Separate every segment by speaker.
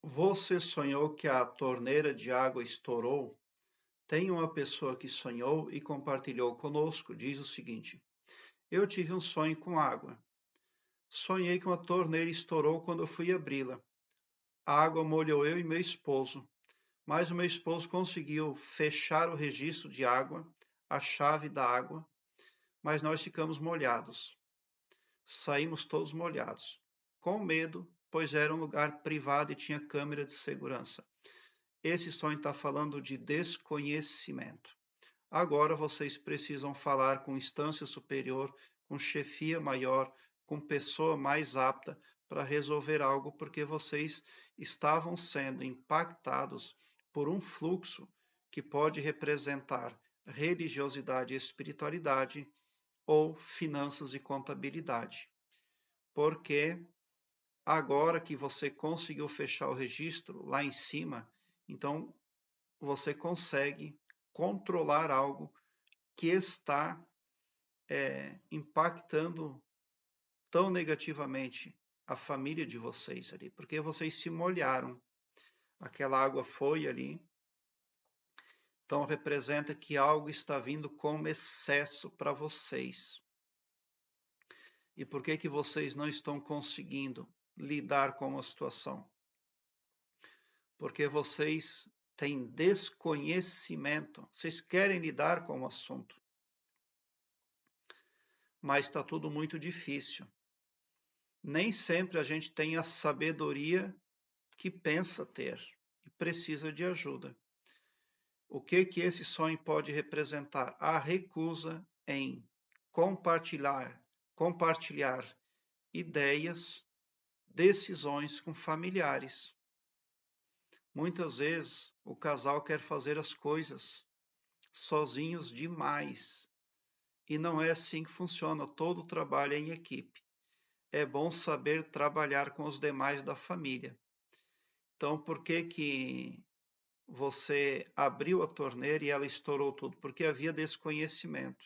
Speaker 1: Você sonhou que a torneira de água estourou? Tem uma pessoa que sonhou e compartilhou conosco, diz o seguinte: Eu tive um sonho com água. Sonhei que uma torneira estourou quando eu fui abri-la. A água molhou eu e meu esposo, mas o meu esposo conseguiu fechar o registro de água, a chave da água, mas nós ficamos molhados. Saímos todos molhados, com medo, pois era um lugar privado e tinha câmera de segurança. Esse sonho está falando de desconhecimento. Agora vocês precisam falar com instância superior, com chefia maior, com pessoa mais apta para resolver algo, porque vocês estavam sendo impactados por um fluxo que pode representar religiosidade e espiritualidade ou finanças e contabilidade. Porque agora que você conseguiu fechar o registro lá em cima, então você consegue controlar algo que está impactando tão negativamente a família de vocês ali, porque vocês se molharam, aquela água foi ali, então representa que algo está vindo como excesso para vocês. E por que vocês não estão conseguindo lidar com a situação? Porque vocês têm desconhecimento, vocês querem lidar com o assunto, mas está tudo muito difícil. Nem sempre a gente tem a sabedoria que pensa ter e precisa de ajuda. O que esse sonho pode representar? A recusa em compartilhar ideias, decisões com familiares. Muitas vezes o casal quer fazer as coisas sozinhos demais. E não é assim que funciona. Todo trabalho é em equipe. É bom saber trabalhar com os demais da família. Então, por que você abriu a torneira e ela estourou tudo? Porque havia desconhecimento.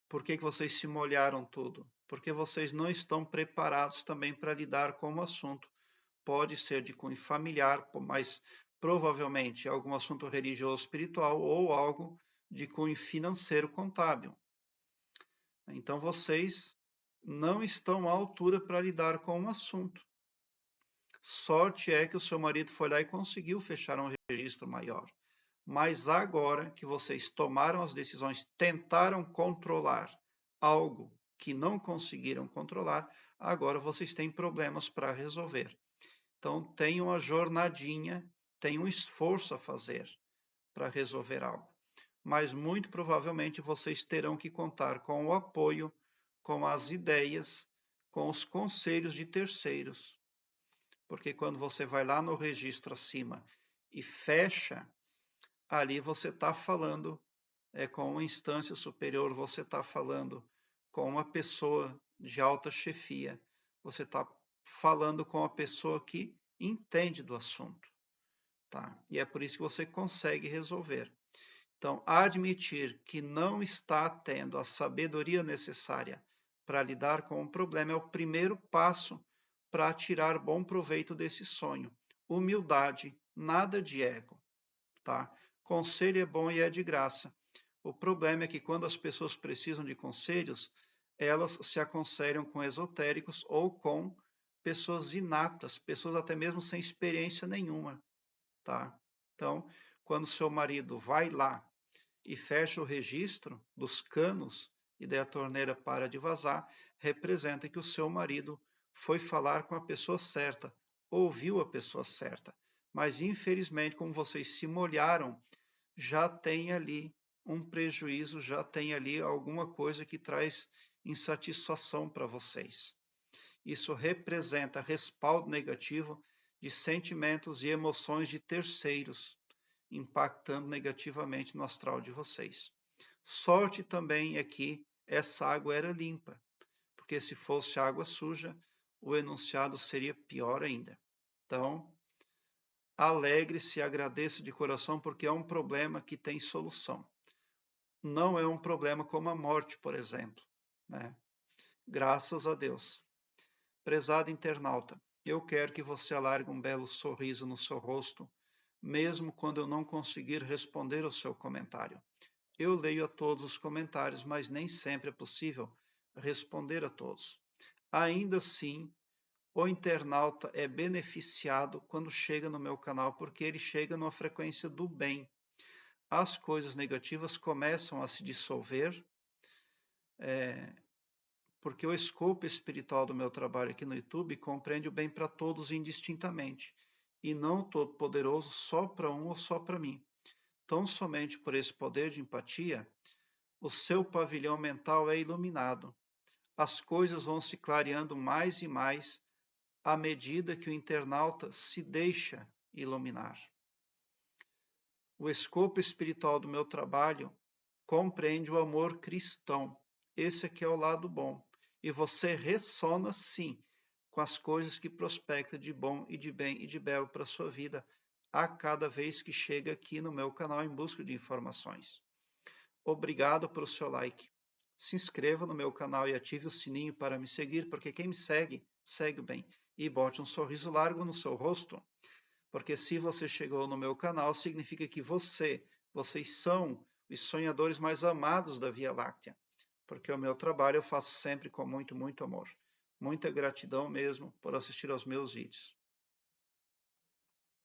Speaker 1: Por que vocês se molharam tudo? Porque vocês não estão preparados também para lidar com o assunto. Pode ser de cunho familiar, mas provavelmente algum assunto religioso espiritual ou algo de cunho financeiro contábil. Então vocês não estão à altura para lidar com o assunto. Sorte é que o seu marido foi lá e conseguiu fechar um registro maior. Mas agora que vocês tomaram as decisões, tentaram controlar algo que não conseguiram controlar, agora vocês têm problemas para resolver. Então, tem uma jornadinha, tem um esforço a fazer para resolver algo. Mas muito provavelmente vocês terão que contar com o apoio, com as ideias, com os conselhos de terceiros. Porque quando você vai lá no registro acima e fecha, ali você está falando com uma instância superior, você está falando com uma pessoa de alta chefia, você está falando com a pessoa que entende do assunto, tá? E é por isso que você consegue resolver. Então, admitir que não está tendo a sabedoria necessária para lidar com o problema é o primeiro passo para tirar bom proveito desse sonho. Humildade, nada de ego, tá? Conselho é bom e é de graça. O problema é que quando as pessoas precisam de conselhos, elas se aconselham com esotéricos ou com pessoas inaptas, pessoas até mesmo sem experiência nenhuma, tá? Então, quando seu marido vai lá e fecha o registro dos canos e daí a torneira para de vazar, representa que o seu marido foi falar com a pessoa certa, ouviu a pessoa certa. Mas, infelizmente, como vocês se molharam, já tem ali um prejuízo, já tem ali alguma coisa que traz insatisfação para vocês. Isso representa respaldo negativo de sentimentos e emoções de terceiros, impactando negativamente no astral de vocês. Sorte também é que essa água era limpa, porque se fosse água suja, o enunciado seria pior ainda. Então, alegre-se e agradeça de coração, porque é um problema que tem solução. Não é um problema como a morte, por exemplo, né? Graças a Deus. Prezado internauta, Eu quero que você alargue um belo sorriso no seu rosto, mesmo quando eu não conseguir responder ao seu comentário. Eu leio a todos os comentários, mas nem sempre é possível responder a todos. Ainda assim, o internauta é beneficiado quando chega no meu canal, porque ele chega numa frequência do bem. As coisas negativas começam a se dissolver, porque o escopo espiritual do meu trabalho aqui no YouTube compreende o bem para todos indistintamente, e não todo-poderoso só para um ou só para mim. Tão somente por esse poder de empatia, o seu pavilhão mental é iluminado. As coisas vão se clareando mais e mais à medida que o internauta se deixa iluminar. O escopo espiritual do meu trabalho compreende o amor cristão. Esse aqui é o lado bom. E você ressona, sim, com as coisas que prospecta de bom e de bem e de belo para a sua vida a cada vez que chega aqui no meu canal em busca de informações. Obrigado pelo seu like. Se inscreva no meu canal e ative o sininho para me seguir, porque quem me segue, segue o bem. E bote um sorriso largo no seu rosto, porque se você chegou no meu canal, significa que vocês são os sonhadores mais amados da Via Láctea, porque o meu trabalho eu faço sempre com muito, muito amor. Muita gratidão mesmo por assistir aos meus vídeos.